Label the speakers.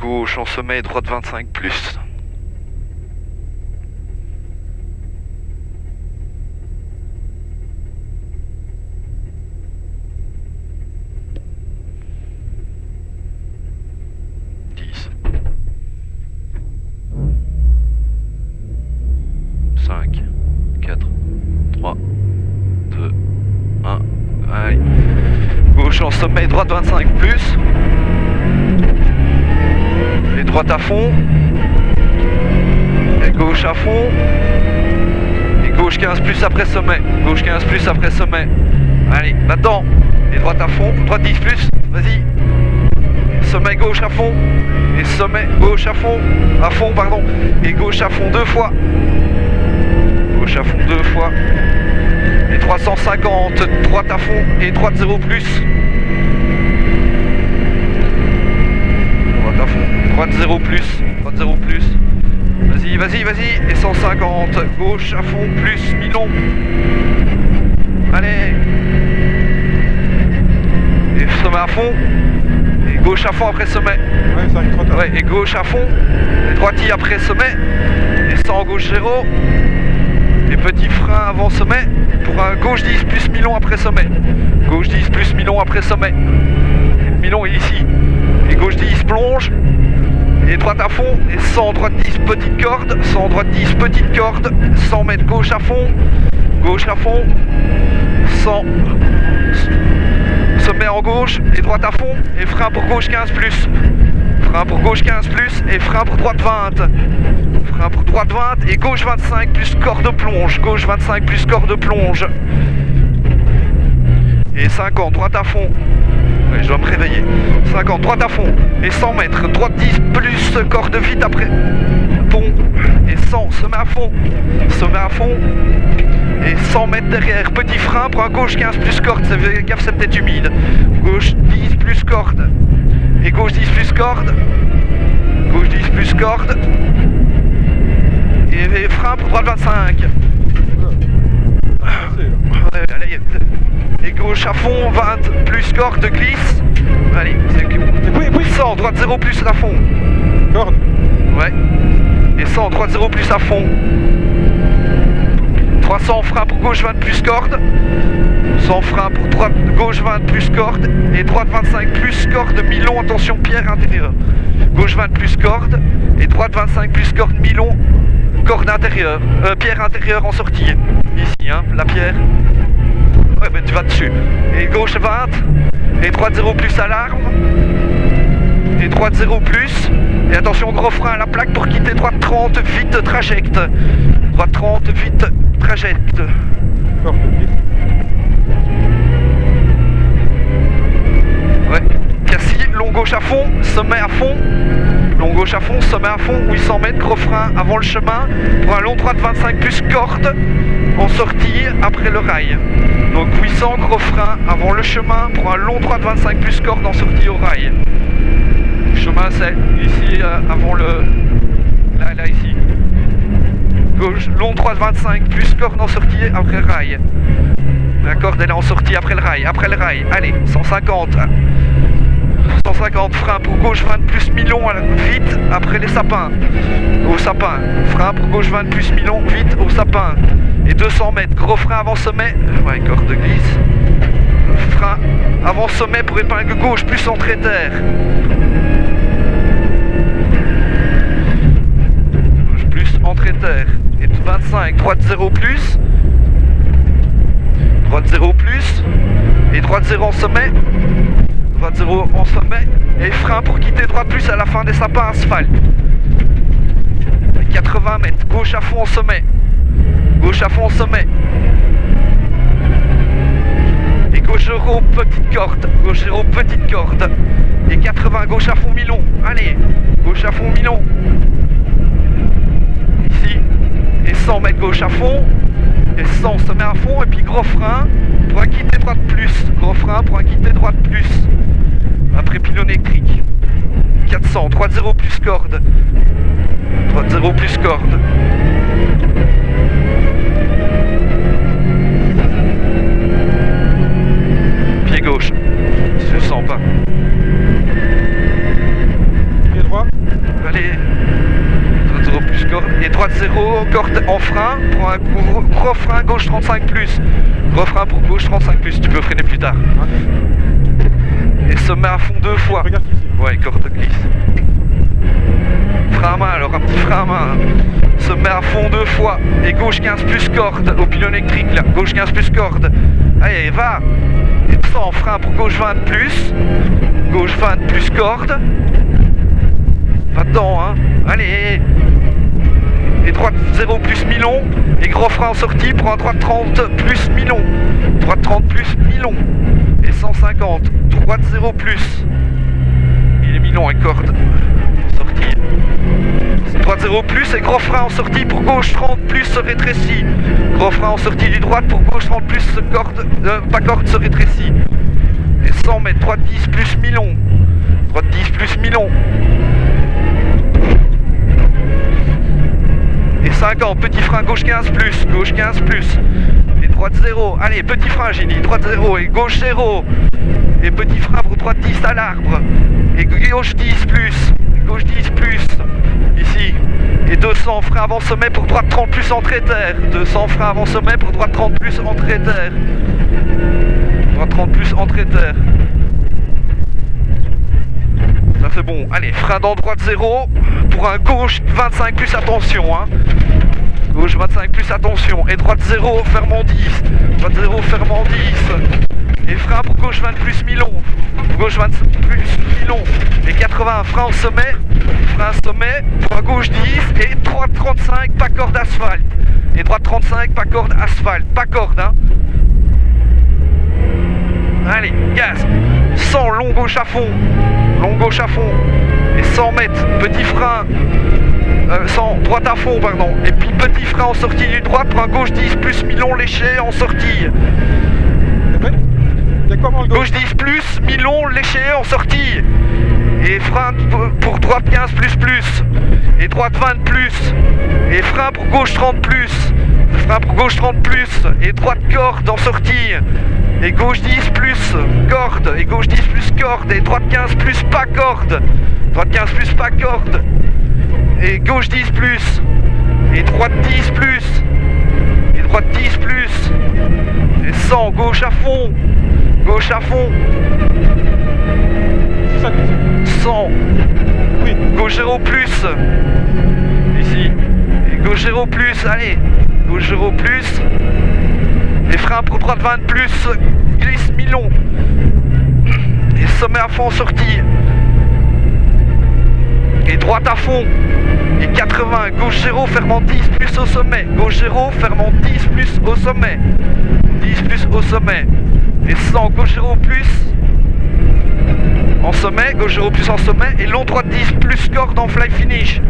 Speaker 1: gauche en sommet, droite 25 plus. En sommet, droite 25 plus. Et droite à fond. Et gauche à fond. Et gauche 15 plus après sommet. Gauche 15 plus après sommet. Allez, maintenant. Et droite à fond. Droite 10 plus. Vas-y. Sommet gauche à fond. Et sommet gauche à fond. À fond, pardon. Et gauche à fond 2 fois. Gauche à fond 2 fois. Et 350. Droite à fond. Et droite 0 plus. Droite 0 plus, droite 0 plus. Vas-y, vas-y, vas-y. Et 150. Gauche à fond plus Milon. Allez. Et sommet à fond. Et gauche à fond après sommet.
Speaker 2: Ouais, ça arrive trop tard.
Speaker 1: Ouais, et gauche à fond. Et droiti après sommet. Et 100 gauche 0. Et petit frein avant sommet. Pour un gauche 10 plus Milon après sommet. Gauche 10 plus Milon après sommet. Milon est ici. Et gauche 10 plonge. Et droite à fond. Et 100 droite 10 petite corde. 100 droite 10 petite corde. 100 mètres gauche à fond. Gauche à fond. 100. Sommet en gauche. Et droite à fond. Et frein pour gauche 15 plus. Frein pour gauche 15 plus. Et frein pour droite 20. Frein pour droite 20. Et gauche 25 plus corde plonge. Gauche 25 plus corde plonge. Et 50 droite à fond. Ouais, je dois me réveiller. 50 droite à fond. Et 100 mètres. Droite 10 plus corde vite après. Pont. Et 100. Sommet à fond. Sommet à fond. Et 100 mètres derrière. Petit frein pour un gauche 15 plus corde. Fais gaffe, c'est peut-être humide. Gauche 10 plus corde. Et gauche 10 plus corde. Gauche 10 plus corde. Et frein pour droite 25. Ouais, allez. Et gauche à fond, 20 plus corde glisse. Allez, c'est 100, droite 0 plus à fond.
Speaker 2: Corde.
Speaker 1: Ouais. Et 100, droite 0 plus à fond. 300 frein pour gauche 20 plus corde. 100 frein pour droite gauche 20 plus corde. Et droite 25 plus corde Milon, attention pierre intérieure. Gauche 20 plus corde. Et droite 25 plus corde Milon, corde intérieure. Pierre intérieure en sortie. Ici, hein, la pierre. Ouais, mais tu vas dessus. Et gauche 20. Et droite 0 plus alarme. Et droite 0 plus. Et attention, gros frein à la plaque pour quitter droite 30, vite trajecte. Droite 30, vite trajecte.
Speaker 2: Corde glisse.
Speaker 1: Ouais. Cassis, long gauche à fond, sommet à fond. Long gauche à fond, sommet à fond, 800 mètres, gros frein avant le chemin. Pour un long droite 25 plus corde en sortie après le rail. Donc 800 gros frein avant le chemin pour un long droite 25 plus corde en sortie au rail. Le chemin c'est ici avant le... Là ici. Gauche, long droite 25 plus corde en sortie après le rail. La corde elle est en sortie après le rail. Après le rail, allez, 150. 150 frein pour gauche 20 plus Milon vite après les sapins. Au sapin. Frein pour gauche 20 plus Milon vite au sapin. Et 200 mètres. Gros frein avant sommet. Ouais, corde glisse. Frein avant sommet pour épingle gauche plus entrée terre. Gauche plus entrée terre. Et 25. Droite 0 plus. Droite 0 plus. Et droite 0 en sommet. Droite 0 en sommet. Et frein pour quitter droite plus à la fin des sapins asphalte. 80 mètres. Gauche à fond en sommet. Gauche à fond en sommet. Et gauche 0 petite corde. Gauche 0 petite corde. Et 80 gauche à fond Milon. Allez. Gauche à fond Milon. Ici. Et 100 mètres gauche à fond. Et 100 sommet à fond. Et puis gros frein pour un quitter droite plus. Gros frein pour un quitter droite plus. Après pylône électrique. 400. Droite 0 plus corde. Droite 0 plus corde. Pied gauche. Je sens pas.
Speaker 2: Pied droit.
Speaker 1: droite 0, corde en frein, prends un gros frein, gauche 35 plus. Gros frein pour gauche 35 plus, tu peux freiner plus tard. Et se met à fond 2 fois.
Speaker 2: Regarde ici.
Speaker 1: Ouais, corde glisse. Frein à main alors, un petit frein à main. Se met à fond 2 fois. Et gauche 15 plus corde au pilote électrique là. Gauche 15 plus corde. Allez, va. Et sans frein pour gauche 20 plus. Gauche 20 plus corde. Va dedans, hein. Allez. Et droite 0 plus mi-long. Et gros frein en sortie pour un droite 30 plus mi-long. Droite 30 plus mi-long. Et 150. Droite 0 plus. Il est mi-long et corde. Sortie. Droite 0 plus et gros frein en sortie pour gauche 30 plus se rétrécit. Gros frein en sortie du droite pour gauche 30 plus corde, pas corde se rétrécit. Et 100 mètres, droite 10 plus mi-long. Droite 10 plus mi-long. Et 50, petit frein gauche 15 plus, gauche 15 plus. Et droite 0, allez petit frein j'ai dit, droite 0 et gauche 0. Et petit frein pour droite 10 à l'arbre. Et gauche 10 plus, gauche 10 plus. Ici. Et 200 frein avant sommet pour droite 30 plus entrée terre. 200 frein avant sommet pour droite 30 plus entrée terre. Droite 30 plus entrée terre. Ça c'est bon. Allez, frein dans droite 0 pour un gauche 25 plus attention. Hein. Gauche 25 plus attention. Et droite 0 fermant 10. Droite 0 fermant 10. Et frein pour gauche 20 plus mi-long. Gauche 20 plus mi-long. Et 80 frein au sommet. Frein sommet pour un gauche 10. Et droite 35 pas corde asphalte. Et droite 35 pas corde asphalte. Pas corde hein. Allez, gaz. 100 long gauche à fond. Long gauche à fond. Et 100 mètres. Petit frein. 100 droite à fond pardon. Et puis petit frein en sortie du droite pour un gauche 10 plus mi-long léché en sortie. Gauche 10 plus, mi-long, léché en sortie. Et frein pour droite 15 plus. Et droite 20 plus. Et frein pour gauche 30 plus. Frein pour gauche 30 plus. Et droite corde en sortie. Et gauche 10 plus, corde. Et gauche 10 plus corde. Et droite 15 plus, pas corde. Droite 15 plus, pas corde. Et gauche 10 plus. Et droite 10 plus. Et droite 10 plus. Et 100, gauche à fond. Gauche à fond.
Speaker 2: C'est ça.
Speaker 1: 100.
Speaker 2: Oui.
Speaker 1: Gauche 0 plus. Ici. Et gauche 0 plus. Allez. Gauche 0 plus. Et frein pour droite 20 plus. Glisse mi-long. Et sommet à fond en sortie. Et droite à fond. Et 80. Gauche 0 fermant 10 plus au sommet. Gauche 0 fermant 10 plus au sommet. 10 plus au sommet. Et 100 gauche 0 plus en sommet, gauche 0 plus en sommet, et long droite 10 plus corde en fly finish.